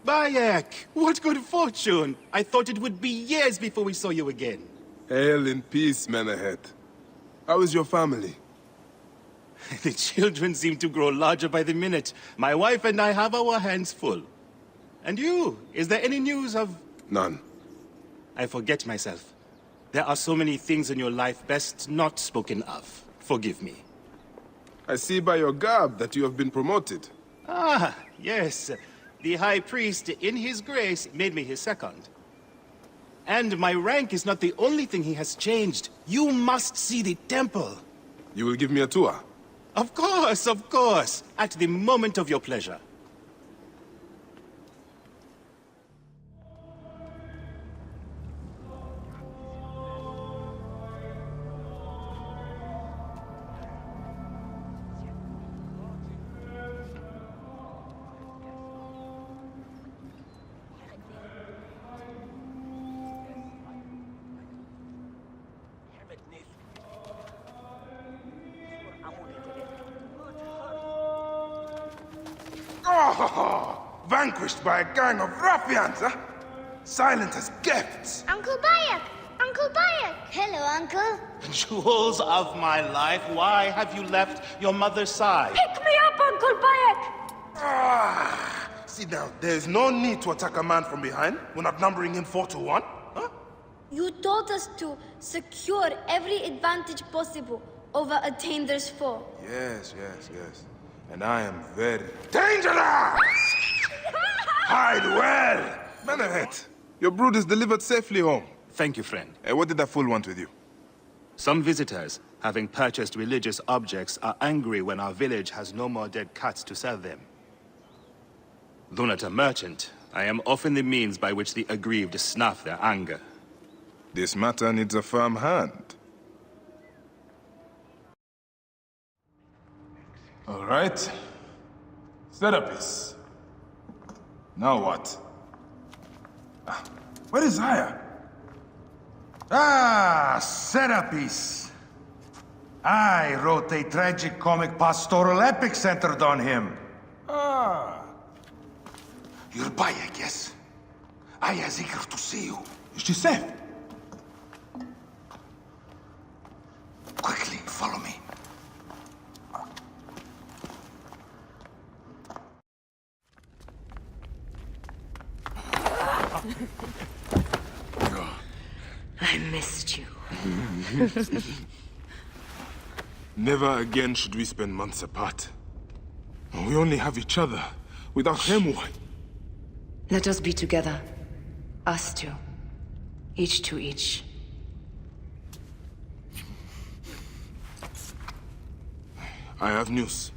Bayek! What good fortune! I thought it would be years before we saw you again. Hail in peace, Menahet. How is your family? The children seem to grow larger by the minute. My wife and I have our hands full. And you? Is there any news of... None. I forget myself. There are so many things in your life best not spoken of. Forgive me. I see by your garb that you have been promoted. Ah, yes. The High Priest, in his grace, made me his second. And my rank is not the only thing he has changed. You must see the temple. You will give me a tour? Of course. At the moment of your pleasure. Oh, vanquished by a gang of ruffians, huh? Silent as gifts. Uncle Bayek! Uncle Bayek! Hello, Uncle. Jewels of my life, why have you left your mother's side? Pick me up, Uncle Bayek! Sit down. There is no need to attack a man from behind. We're not numbering him 4-1, huh? You taught us to secure every advantage possible over Attainer's foe. Yes. And I am very dangerous! Hide well! Menahet, your brood is delivered safely home. Thank you, friend. What did that fool want with you? Some visitors, having purchased religious objects, are angry when our village has no more dead cats to sell them. Though not a merchant, I am often the means by which the aggrieved snuff their anger. This matter needs a firm hand. All right. Serapis. Now what? Where is Aya? Serapis. I wrote a tragic comic pastoral epic centered on him. You're Bayek, yes? Aya is eager to see you. Is she safe? Quickly, follow me. I missed you. Never again should we spend months apart. We only have each other. Without him, why? Let us be together. Us two. Each to each. I have news.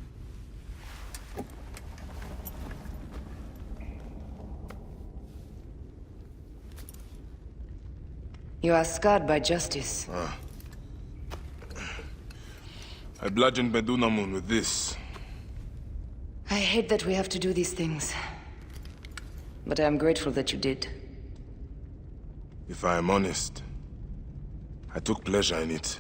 You are scarred by justice. I bludgeoned Medunamun with this. I hate that we have to do these things. But I am grateful that you did. If I am honest, I took pleasure in it.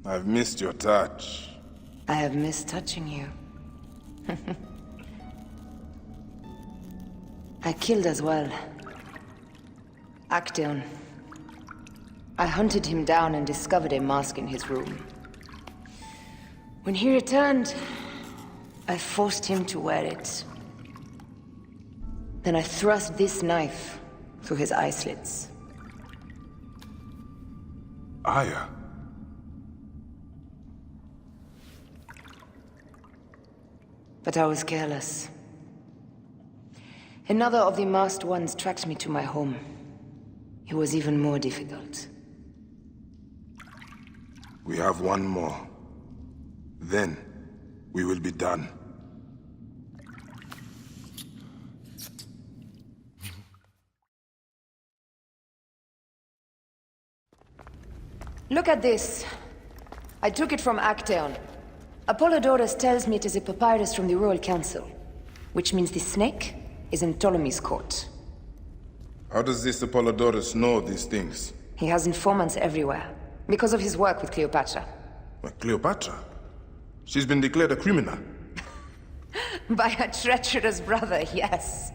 I've missed your touch. I have missed touching you. I killed as well. Actaeon. I hunted him down and discovered a mask in his room. When he returned, I forced him to wear it. Then I thrust this knife through his eye slits. Aya. But I was careless. Another of the masked ones tracked me to my home. It was even more difficult. We have one more. Then, we will be done. Look at this. I took it from Actaeon. Apollodorus tells me it is a papyrus from the Royal Council, which means the snake is in Ptolemy's court. How does this Apollodorus know these things? He has informants everywhere, because of his work with Cleopatra. Well, Cleopatra? She's been declared a criminal. By her treacherous brother, yes.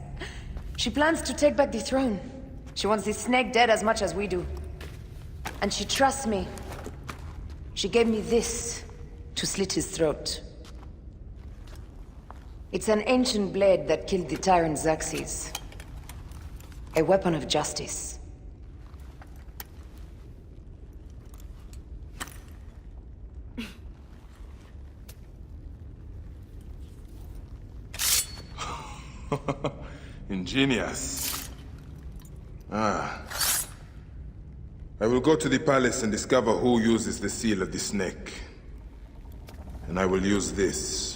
She plans to take back the throne. She wants this snake dead as much as we do. And she trusts me. She gave me this to slit his throat. It's an ancient blade that killed the tyrant Xerxes. A weapon of justice. Ingenious. I will go to the palace and discover who uses the seal of the snake. And I will use this.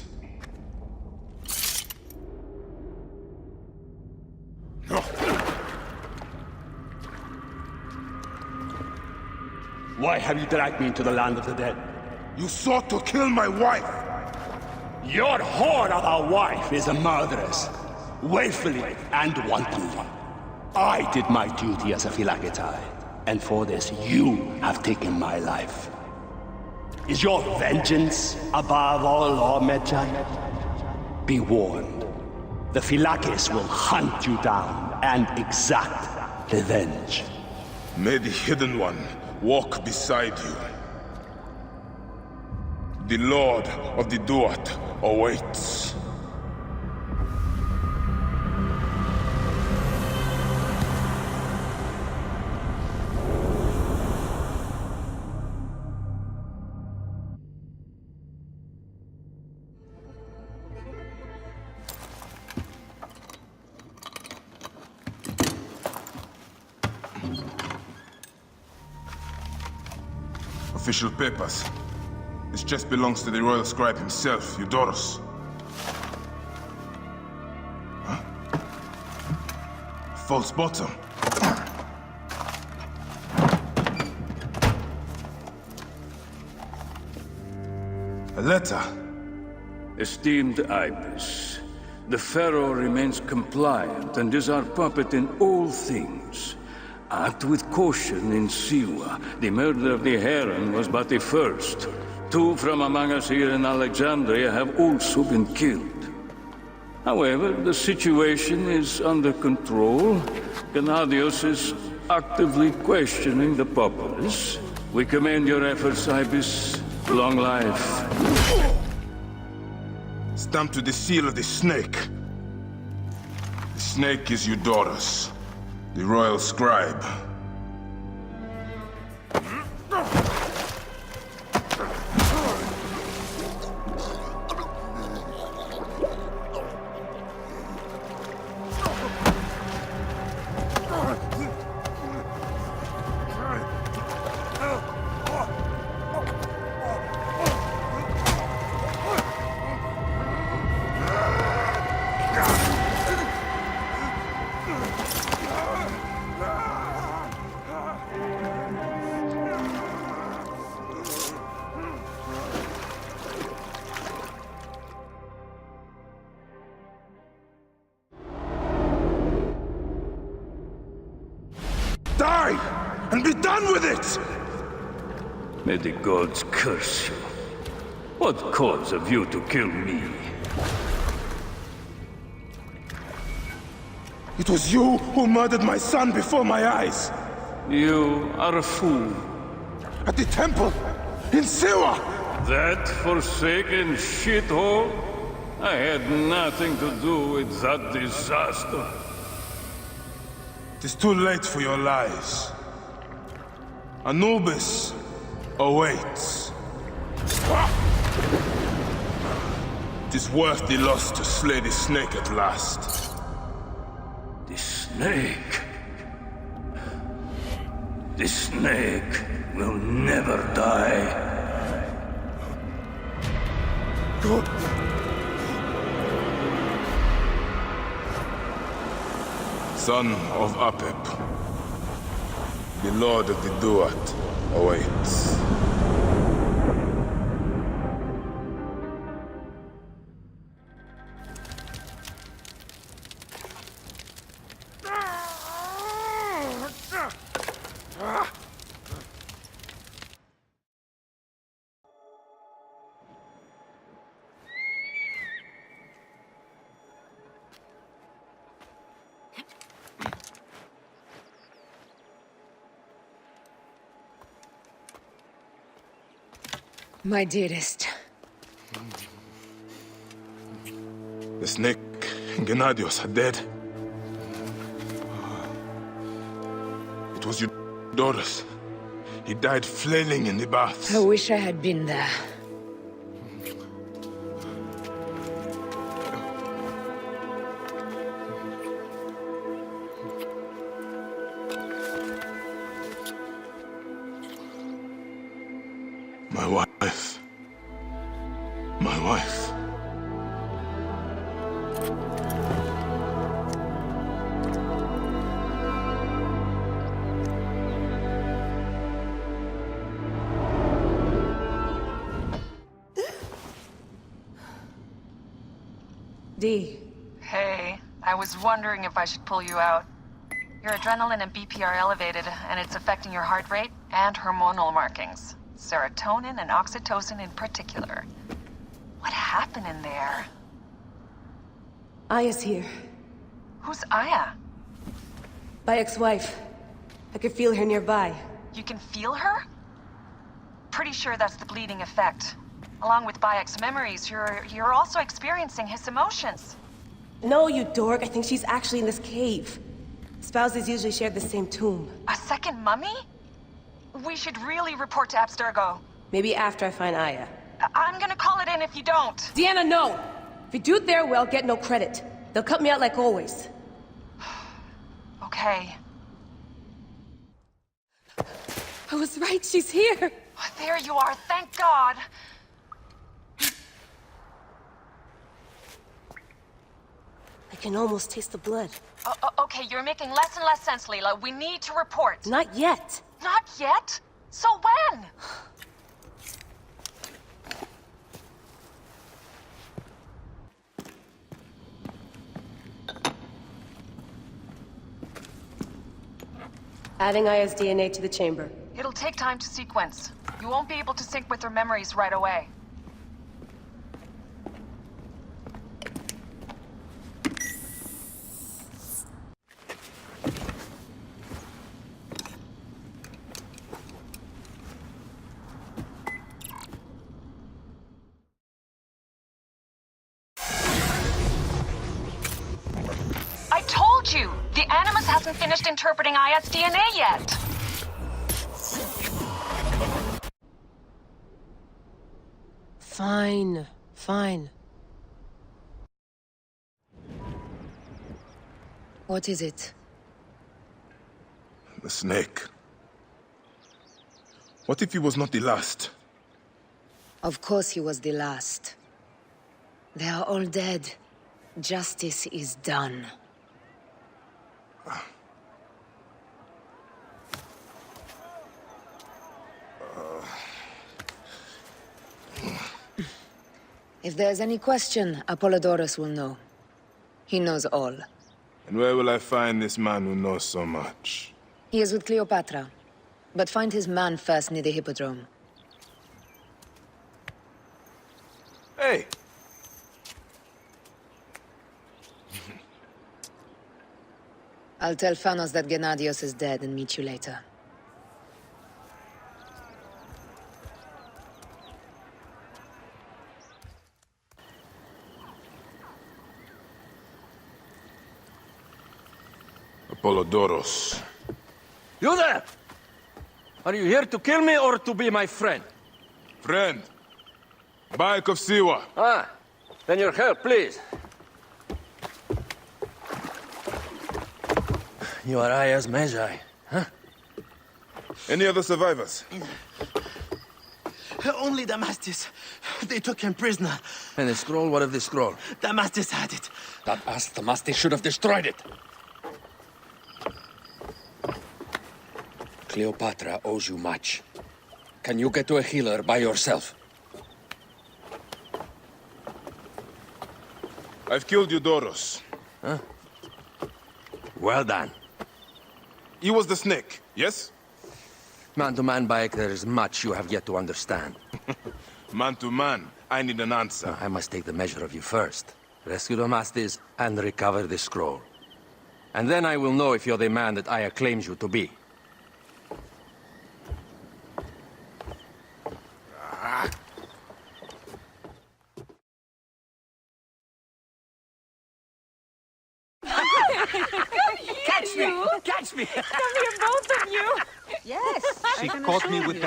Why have you dragged me into the land of the dead? You sought to kill my wife! Your whore of a wife is a murderess, willfully and wantonly. I did my duty as a Phylakitai, and for this you have taken my life. Is your vengeance above all law, Medjay? Be warned. The Phylakes will hunt you down and exact revenge. May the Hidden One walk beside you. The Lord of the Duat awaits. Official papers. This chest belongs to the royal scribe himself, Eudorus. Huh? False bottom. A letter. Esteemed Ibis, the Pharaoh remains compliant and is our puppet in all things. Act with caution in Siwa. The murder of the Heron was but the first. 2 from among us here in Alexandria have also been killed. However, the situation is under control. Gennadios is actively questioning the populace. We commend your efforts, Ibis. Long life. Stamped with the seal of the snake. The snake is Eudorus, the royal scribe. Die! And be done with it! May the gods curse you. What cause have you to kill me? It was you who murdered my son before my eyes! You are a fool. At the temple! In Siwa! That forsaken shithole? I had nothing to do with that disaster. It is too late for your lies. Anubis awaits. It is worth the loss to slay the snake at last. The snake? The snake will never die. Son of Apep, the Lord of the Duat awaits. My dearest. The snake and Gennadios are dead. It was Eudorus. He died flailing in the baths. I wish I had been there. My wife. My wife. Dee. Hey, I was wondering if I should pull you out. Your adrenaline and BP are elevated, and it's affecting your heart rate and hormonal markings. Serotonin and oxytocin in particular. What happened in there? Aya's here. Who's Aya? My ex-wife. I could feel her nearby. You can feel her? Pretty sure that's the bleeding effect. Along with Bayek's memories, you're also experiencing his emotions. No, you dork. I think she's actually in this cave. Spouses usually share the same tomb. A second mummy? We should really report to Abstergo. Maybe after I find Aya. I'm gonna call it in if you don't. Deanna, no! If you do it their way, I'll get no credit. They'll cut me out like always. Okay. I was right, she's here! There you are, thank God! I can almost taste the blood. Okay, you're making less and less sense, Leela. We need to report. Not yet. Not yet? So when? Adding Aya's DNA to the chamber. It'll take time to sequence. You won't be able to sync with her memories right away. I told you! The Animus hasn't finished interpreting Aya's DNA yet! Fine. Fine. What is it? The snake. What if he was not the last? Of course he was the last. They are all dead. Justice is done. If there's any question, Apollodorus will know. He knows all. And where will I find this man who knows so much? He is with Cleopatra. But find his man first near the Hippodrome. Hey! I'll tell Phanos that Gennadios is dead and meet you later. Apollodorus. You there! Are you here to kill me or to be my friend? Friend. Bayek of Siwa. Ah, then your help, please. You are Aya's Magi, huh? Any other survivors? Only Damastis. They took him prisoner. And the scroll, what of the scroll? Damastis had it. That ass Damastis should have destroyed it. Cleopatra owes you much. Can you get to a healer by yourself? I've killed Eudorus. Huh? Well done. He was the snake, yes? Man to man, Bayek, there is much you have yet to understand. Man to man, I need an answer. I must take the measure of you first. Rescue Damastis and recover the scroll. And then I will know if you're the man that Aya claims you to be.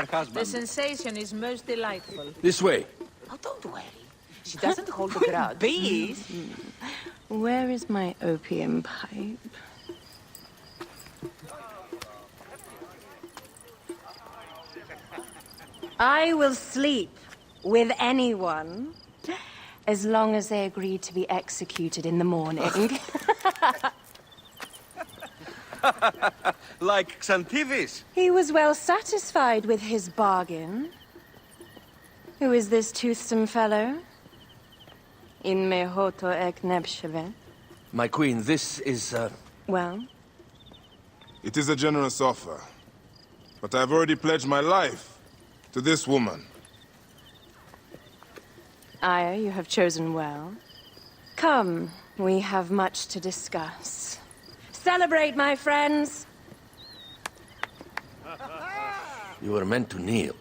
your husband. The sensation is most delightful. This way. Oh, don't worry. She doesn't hold a grudge. Bees? Where is my opium pipe? I will sleep with anyone as long as they agree to be executed in the morning. Like Xantivis. He was well satisfied with his bargain. Who is this toothsome fellow? In mehoto ek nebsheve. My queen, this is, Well? It is a generous offer. But I've already pledged my life to this woman. Aya, you have chosen well. Come, we have much to discuss. Celebrate, my friends! You were meant to kneel.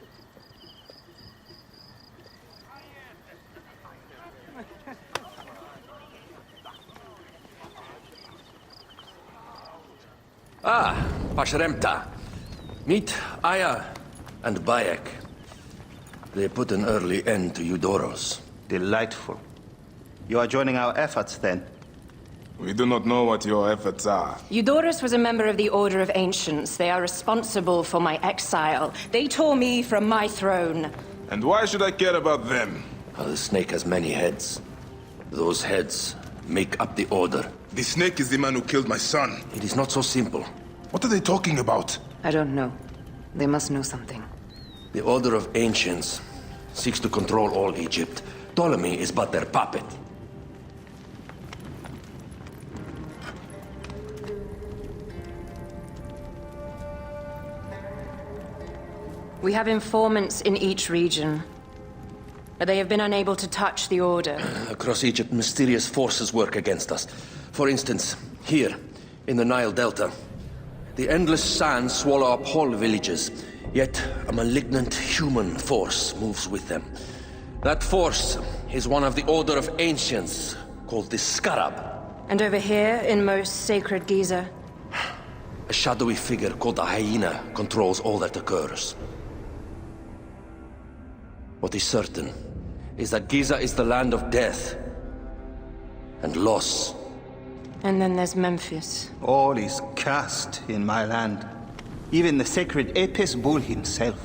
Ah, Pashremta. Meet Aya and Bayek. They put an early end to Eudoros. Delightful. You are joining our efforts, then? We do not know what your efforts are. Eudoros was a member of the Order of Ancients. They are responsible for my exile. They tore me from my throne. And why should I care about them? The snake has many heads. Those heads make up the Order. The snake is the man who killed my son. It is not so simple. What are they talking about? I don't know. They must know something. The Order of Ancients seeks to control all Egypt. Ptolemy is but their puppet. We have informants in each region. But they have been unable to touch the Order. Across Egypt, mysterious forces work against us. For instance, here, in the Nile Delta, the endless sands swallow up whole villages, yet a malignant human force moves with them. That force is one of the Order of Ancients, called the Scarab. And over here, in most sacred Giza? A shadowy figure called the Hyena controls all that occurs. What is certain is that Giza is the land of death and loss. And then there's Memphis. All is cursed in my land. Even the sacred Apis bull himself.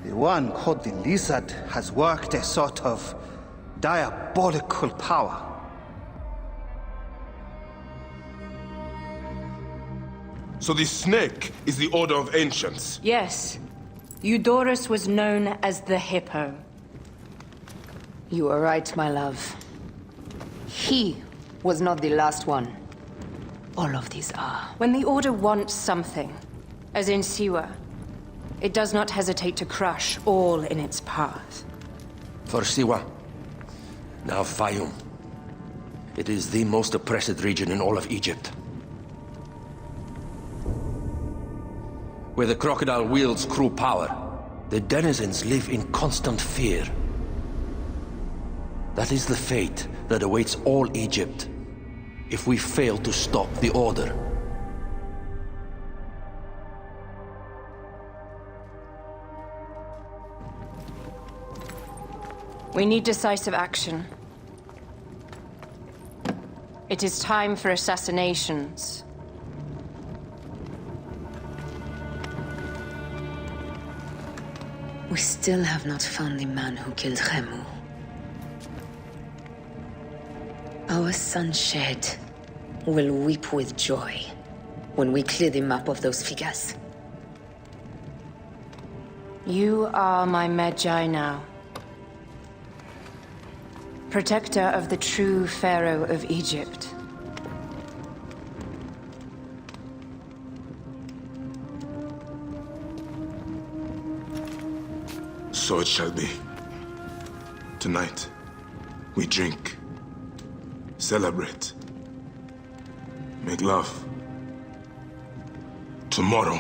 The one called the Lizard has worked a sort of diabolical power. So the snake is the Order of Ancients? Yes. Eudoros was known as the Hippo. You are right, my love. He was not the last one. All of these are. When the Order wants something, as in Siwa, it does not hesitate to crush all in its path. For Siwa, now Fayum. It is the most oppressed region in all of Egypt. Where the crocodile wields cruel power, the denizens live in constant fear. That is the fate that awaits all Egypt if we fail to stop the Order. We need decisive action. It is time for assassinations. We still have not found the man who killed Khemu. Our son Shed will weep with joy when we clear the map of those figures. You are my Medjay now. Protector of the true Pharaoh of Egypt. So it shall be. Tonight, we drink, celebrate, make love. Tomorrow,